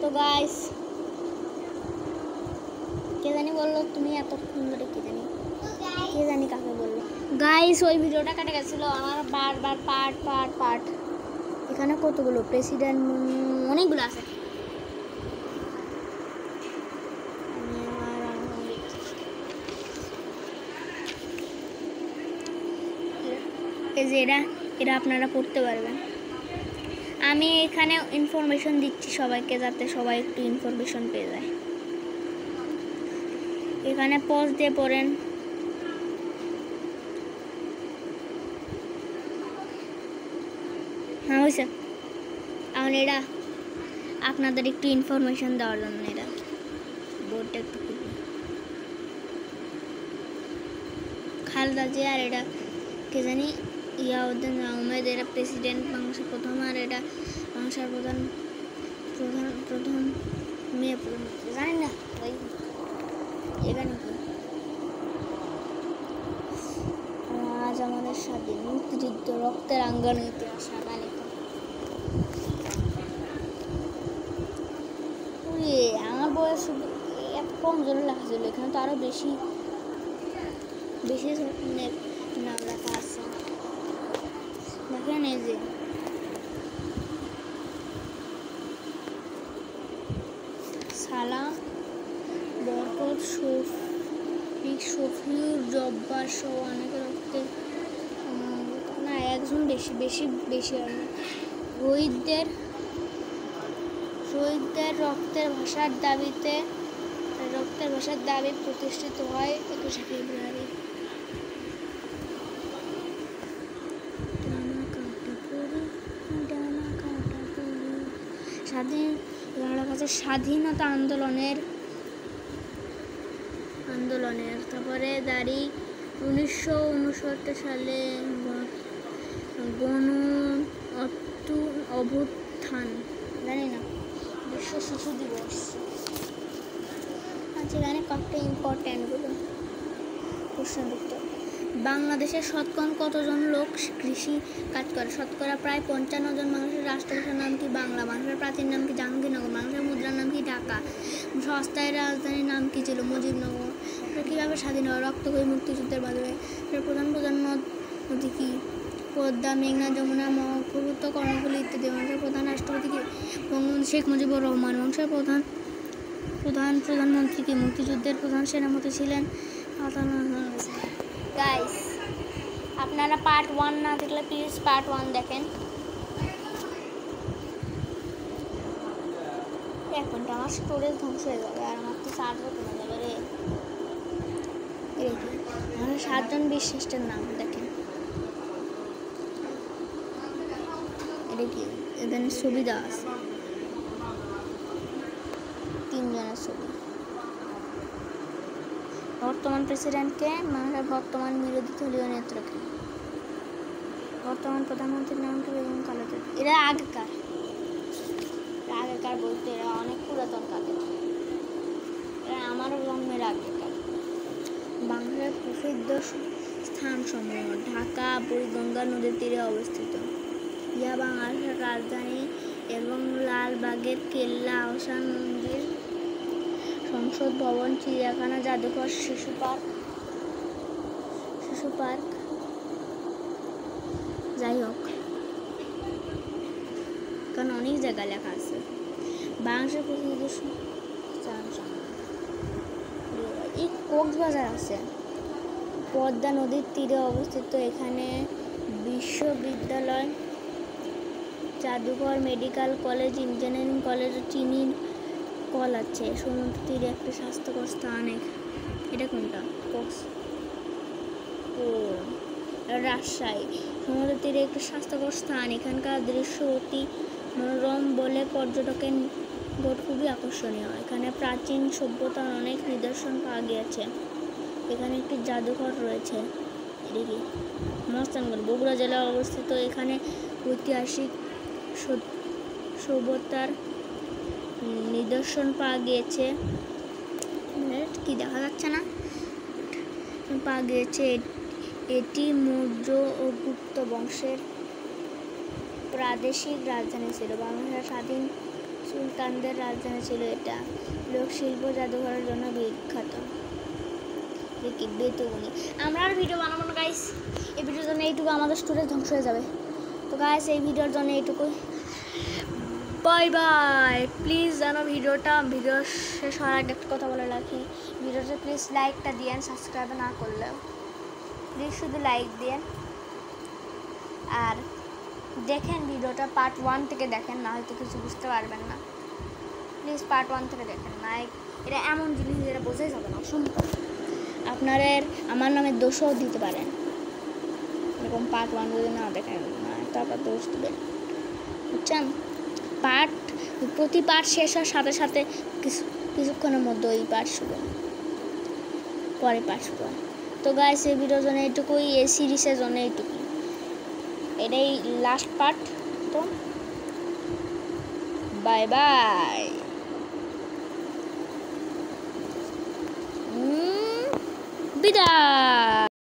তো গাইস কে জানি বললো তুমি এতক্ষণ ধরে কে জানি কাকে বললো গাইস ওই ভিডিওটা কেটে গেছিল আমার বারবার পার্ট এখানে কতগুলো প্রেসিডেন্ট অনেকগুলো আছে এই যে এরা আপনারা পড়তে পারবেন আমি এখানে ইনফরমেশন দিচ্ছি সবাইকে যাতে সবাই একটু ইনফরমেশন পেয়ে যায় এখানে পজ দিয়ে পড়েন হ্যাঁ হয়েছে এখন এরা আপনাদের একটু ইনফরমেশন দেওয়ার জন্য এরা বোর্ডটা একটু খালেদা জিয়া আর এটা কে জানি ইয়াউদ্দিন আহমেদ এরা প্রেসিডেন্ট বাংলাদেশের প্রথম আর এটা বাংলাদেশের প্রথম মেয়ে জানেন না ওই এখানে কি আজ আমাদের স্বাধীন মুক্তিযুদ্ধ রক্তের আঙ্গন ইতিহাস আমার বয়স শুধু এত কম জোরে লেখা ছিল এখানে তো আরো বেশি নাম লেখা আছে দেখেন এই যে সালাম বরকত শফিউর জব্বার সহ অনেকে রক্তে না একজন বেশি আর না শহীদদের রক্তের ভাষার দাবি প্রতিষ্ঠিত হয় 21শে ফেব্রুয়ারি স্বাধীনতা আন্দোলনের তারপরে দাঁড়ি 1969 সালে গণ অভ্যুত্থান জানি না বিশ্ব শিশু দিবস আচ্ছা এখানে কয়েকটা ইম্পর্টেন্টগুলো প্রশ্ন উত্তর বাংলাদেশের শতকরা কতজন লোক কৃষি কাজ করে শতকরা প্রায় 55 জন মানুষের রাষ্ট্রভাষার নাম কি বাংলা মানুষের প্রাচীন নাম কি জাহাঙ্গীরনগর মানুষের মুদ্রার নাম কি ঢাকা সস্তায় রাজধানীর নাম কি ছিল মুজিবনগর কীভাবে স্বাধীন হয় রক্তক্ষয়ী মুক্তিযুদ্ধের মাধ্যমে প্রধান নদী কি পদ্মা মেঘনা যমুনা ব্রহ্মপুত্র কর্ণফুলী ইত্যাদি মানুষের প্রধান রাষ্ট্রপতি কি বঙ্গবন্ধু শেখ মুজিবুর রহমান মানুষের প্রধানমন্ত্রী কি মুক্তিযুদ্ধের প্রধান সেনাপতি ছিলেন গাইস আপনারা পার্ট 1 না দেখলে প্লিজ পার্ট 1 দেখেন এখন তো আমার স্টোরেজ ধ্বংস হয়ে যাবে আর আমার তো চার্জও কমে যাবে রে আমার 7 জন বিশিষ্টের নাম দেখেন এটা কি এখানে ছবি দেওয়া আছে 3 জনের ছবি বর্তমান প্রেসিডেন্টকে বাংলার বর্তমান বিরোধী দলীয় নেত্রকে বর্তমান প্রধানমন্ত্রীর নাম কি বেগম খালেদা এরা আগেকার বলতে এরা অনেক পুরাতন কালের এরা আমার জন্মের আগেকার বাংলার প্রসিদ্ধ স্থানসমূহ ঢাকা বুড়িগঙ্গা নদীর তীরে অবস্থিত ইহা বাংলাদেশের রাজধানী এবং লালবাগের কেল্লা আহসান মন্দির সংসদ ভবন চিড়িয়াখানা জাদুঘর শিশু পার্ক যাই হোক কারণ অনেক জায়গায় লেখা আছে বাংলাদেশের প্রসিদ্ধ এই কক্সবাজার আছে পদ্মা নদীর তীরে অবস্থিত এখানে বিশ্ববিদ্যালয় জাদুঘর মেডিকেল কলেজ ইঞ্জিনিয়ারিং কলেজ চিনির কল আছে সমুদ্র তীরে একটা স্বাস্থ্যকর স্থান এটা কোনটা রাজশাহী সমুদ্র তীরে একটা স্বাস্থ্যকর স্থান এখানকার দৃশ্য অতি মনোরম বলে পর্যটকের নিকট খুবই আকর্ষণীয় এখানে প্রাচীন সভ্যতার অনেক নিদর্শন পাওয়া গিয়েছে এখানে একটি জাদুঘর রয়েছে এদিকে মস্তানগঞ্জ বগুড়া জেলায় অবস্থিত এখানে ঐতিহাসিক সভ্যতার নিদর্শন পাওয়া গিয়েছে কি দেখা যাচ্ছে না পাওয়া গিয়েছে এটি মৌর্য ও গুপ্ত বংশের প্রাদেশিক রাজধানী ছিল বাংলাদেশের সুলতানদের রাজধানী ছিল এটা। লোকশিল্প জাদুঘরের জন্য বিখ্যাত। দেখি বেতুগুনি। আমরা আর ভিডিও বানাবো না গাইস, এই ভিডিওর জন্য এইটুকু, আমাদের স্টোরেজ ধ্বংস হয়ে যাবে। তো গাইস এই ভিডিওর জন্য এইটুকুই, বাই বাই। প্লিজ যেন ভিডিও শেষ হওয়ার আগে একটা কথা বলে রাখি, ভিডিওটা প্লিজ লাইকটা দিয়েন, সাবস্ক্রাইব না করলেও প্লিজ শুধু লাইক দিয়েন। আর দেখেন ভিডিওটা পার্ট 1 থেকে দেখেন, না হয়তো কিছু বুঝতে পারবেন না। প্লিজ পার্ট 1 থেকে দেখেন, না এটা এমন জিনিস যেটা বোঝাই যাবে না অসম্ভব। আপনারা আমার নামে দোষও দিতে পারেন, এরকম পার্ট 1 যদি না দেখেন না তারপর দোষ দেবেন, বুঝছেন? প্রতি পার্ট শেষ হওয়ার সাথে সাথে কিছুক্ষণের মধ্যে ওই পার্ট শুরু, পরে পার্ট শুরু হয়। তো গাইস এই ভিডিওর জন্য এইটুকুই, এই সিরিজের জন্য এইটুকুই, এটাই লাস্ট পার্ট। তো বাই বাই, বিদায়।